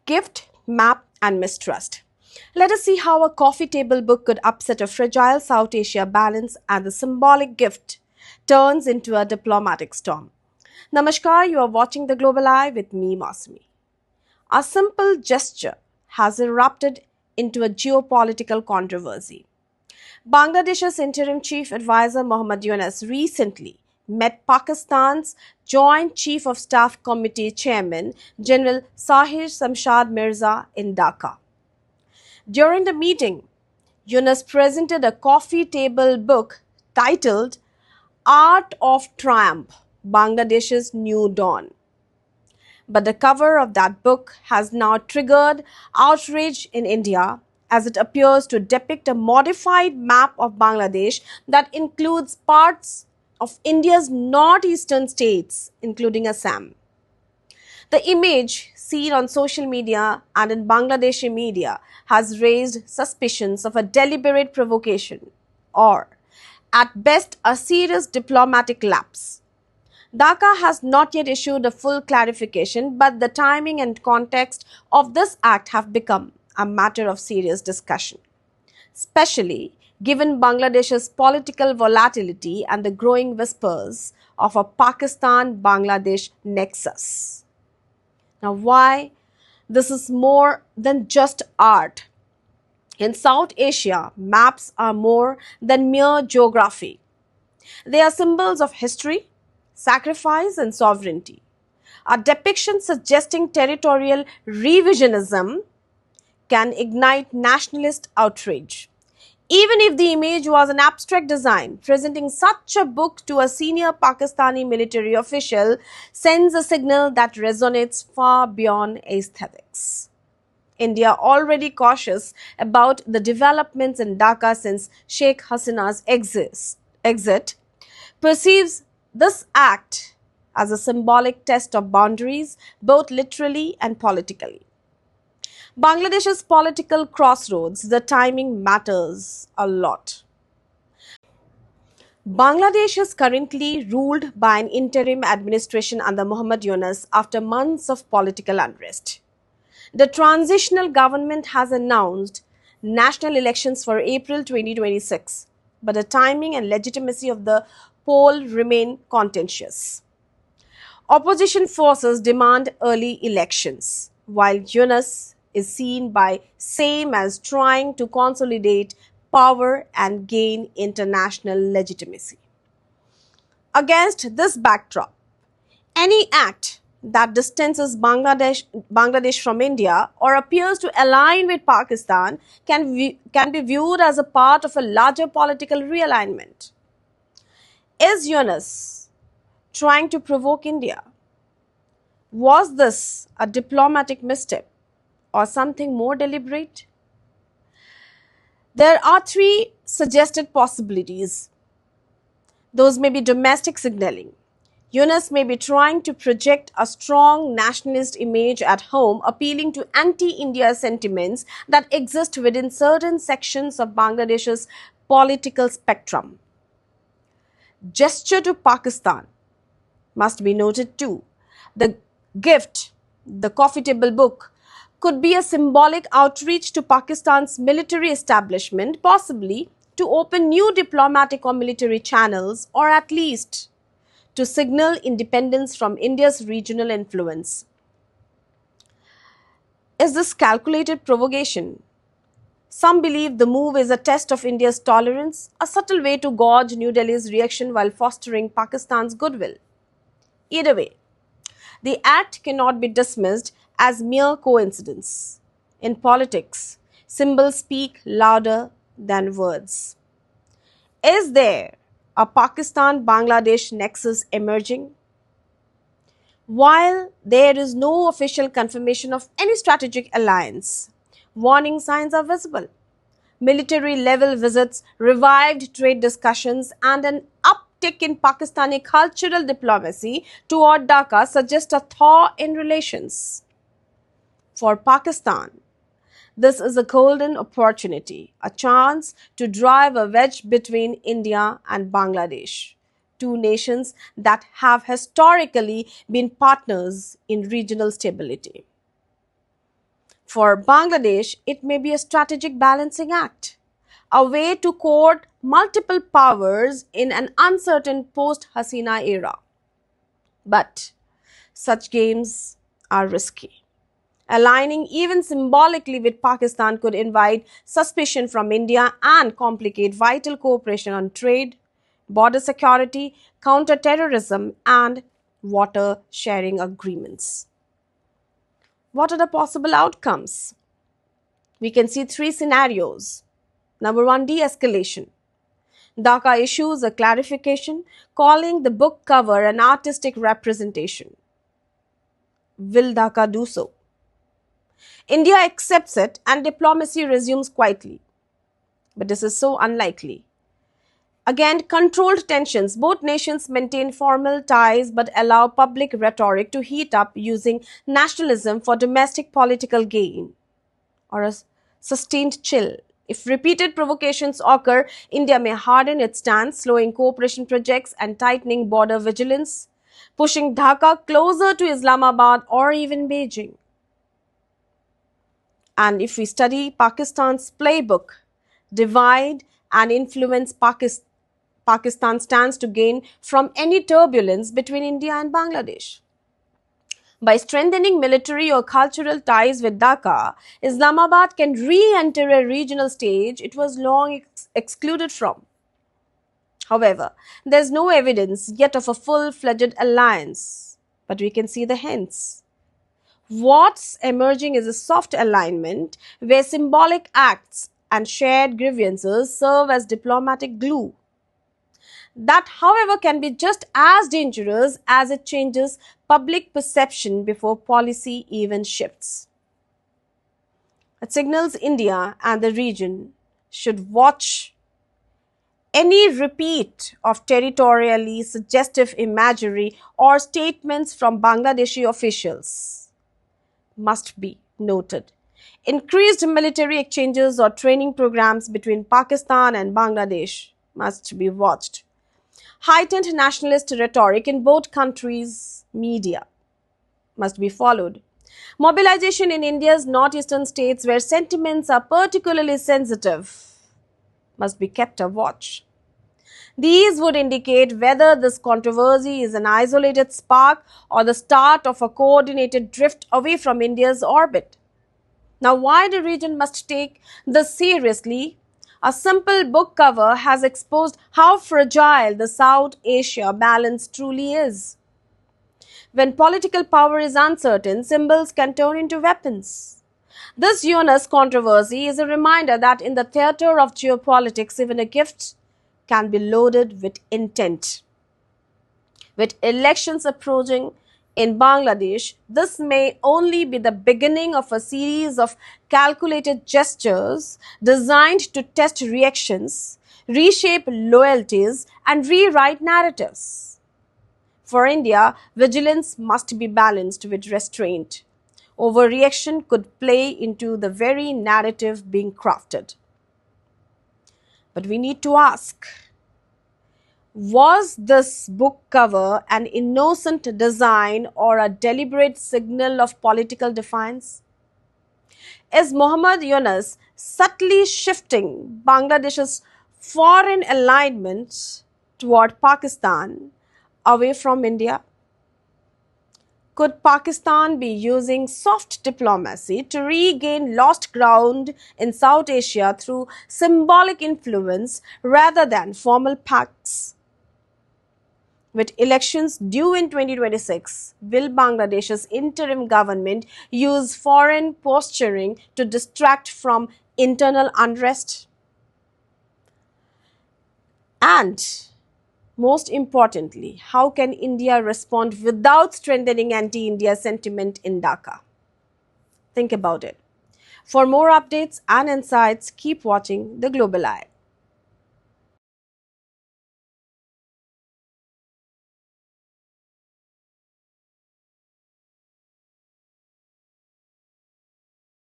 gift, map, and mistrust. Let us see how a coffee table book could upset a fragile South Asia balance and the symbolic gift turns into a diplomatic storm. Namaskar, you are watching The Global Eye with me, Masumi. A simple gesture has erupted into a geopolitical controversy. Bangladesh's interim chief advisor Mohammad Yunus recently met Pakistan's Joint Chief of Staff Committee Chairman General Sahir Shamshad Mirza in Dhaka. During the meeting, Yunus presented a coffee table book titled Art of Triumph, Bangladesh's New Dawn. But the cover of that book has now triggered outrage in India as it appears to depict a modified map of Bangladesh that includes parts of India's northeastern states, including Assam. The image seen on social media and in Bangladeshi media has raised suspicions of a deliberate provocation or, at best, a serious diplomatic lapse. Dhaka has not yet issued a full clarification, but the timing and context of this act have become a matter of serious discussion, especially given Bangladesh's political volatility and the growing whispers of a Pakistan-Bangladesh nexus. Now, why this is more than just art? In South Asia, maps are more than mere geography. They are symbols of history, sacrifice, and sovereignty. A depiction suggesting territorial revisionism can ignite nationalist outrage. Even if the image was an abstract design, presenting such a book to a senior Pakistani military official sends a signal that resonates far beyond aesthetics. India, already cautious about the developments in Dhaka since Sheikh Hasina's exit, perceives this act as a symbolic test of boundaries, both literally and politically. Bangladesh's political crossroads, the timing matters a lot. Bangladesh is currently ruled by an interim administration under Mohammad Yunus after months of political unrest. The transitional government has announced national elections for April 2026, but the timing and legitimacy of the poll remain contentious. Opposition forces demand early elections, while Yunus is seen by same as trying to consolidate power and gain international legitimacy. Against this backdrop, any act that distances Bangladesh from India or appears to align with Pakistan can be viewed as a part of a larger political realignment. Is Yunus trying to provoke India? Was this a diplomatic misstep or something more deliberate? There are three suggested possibilities. Those may be domestic signaling. Yunus may be trying to project a strong nationalist image at home, appealing to anti-India sentiments that exist within certain sections of Bangladesh's political spectrum. Gesture to Pakistan must be noted too. The gift, the coffee table book, could be a symbolic outreach to Pakistan's military establishment, possibly to open new diplomatic or military channels, or at least to signal independence from India's regional influence. Is this calculated provocation? Some believe the move is a test of India's tolerance, a subtle way to gauge New Delhi's reaction while fostering Pakistan's goodwill. Either way, the act cannot be dismissed as mere coincidence. In politics, symbols speak louder than words. Is there a Pakistan-Bangladesh nexus emerging? While there is no official confirmation of any strategic alliance, warning signs are visible. Military-level visits, revived trade discussions, and an uptick in Pakistani cultural diplomacy toward Dhaka suggest a thaw in relations. For Pakistan, this is a golden opportunity, a chance to drive a wedge between India and Bangladesh, two nations that have historically been partners in regional stability. For Bangladesh, it may be a strategic balancing act, a way to court multiple powers in an uncertain post-Hasina era. But such games are risky. Aligning even symbolically with Pakistan could invite suspicion from India and complicate vital cooperation on trade, border security, counter-terrorism, and water sharing agreements. What are the possible outcomes? We can see three scenarios. Number one, de escalation. Dhaka issues a clarification calling the book cover an artistic representation. Will Dhaka do so? India accepts it and diplomacy resumes quietly. But this is so unlikely. Again, controlled tensions. Both nations maintain formal ties but allow public rhetoric to heat up using nationalism for domestic political gain or a sustained chill. If repeated provocations occur, India may harden its stance, slowing cooperation projects and tightening border vigilance, pushing Dhaka closer to Islamabad or even Beijing. And if we study Pakistan's playbook, divide and influence, Pakistan stands to gain from any turbulence between India and Bangladesh. By strengthening military or cultural ties with Dhaka, Islamabad can re-enter a regional stage it was long excluded from. However, there is no evidence yet of a full-fledged alliance, but we can see the hints. What's emerging is a soft alignment where symbolic acts and shared grievances serve as diplomatic glue. That, however, can be just as dangerous as it changes public perception before policy even shifts. It signals India and the region should watch any repeat of territorially suggestive imagery or statements from Bangladeshi officials must be noted. Increased military exchanges or training programs between Pakistan and Bangladesh must be watched. Heightened nationalist rhetoric in both countries' media must be followed. Mobilization in India's northeastern states where sentiments are particularly sensitive must be kept a watch. These would indicate whether this controversy is an isolated spark or the start of a coordinated drift away from India's orbit. Now, why the region must take this seriously? A simple book cover has exposed how fragile the South Asia balance truly is. When political power is uncertain, symbols can turn into weapons. This Yunus controversy is a reminder that in the theater of geopolitics, even a gift can be loaded with intent. With elections approaching in Bangladesh, this may only be the beginning of a series of calculated gestures designed to test reactions, reshape loyalties, and rewrite narratives. For India, vigilance must be balanced with restraint. Overreaction could play into the very narrative being crafted. But we need to ask, was this book cover an innocent design or a deliberate signal of political defiance? Is Mohammad Yunus subtly shifting Bangladesh's foreign alignment toward Pakistan away from India? Could Pakistan be using soft diplomacy to regain lost ground in South Asia through symbolic influence rather than formal pacts? With elections due in 2026, will Bangladesh's interim government use foreign posturing to distract from internal unrest? And most importantly, how can India respond without strengthening anti-India sentiment in Dhaka? Think about it. For more updates and insights, keep watching The Global Eye.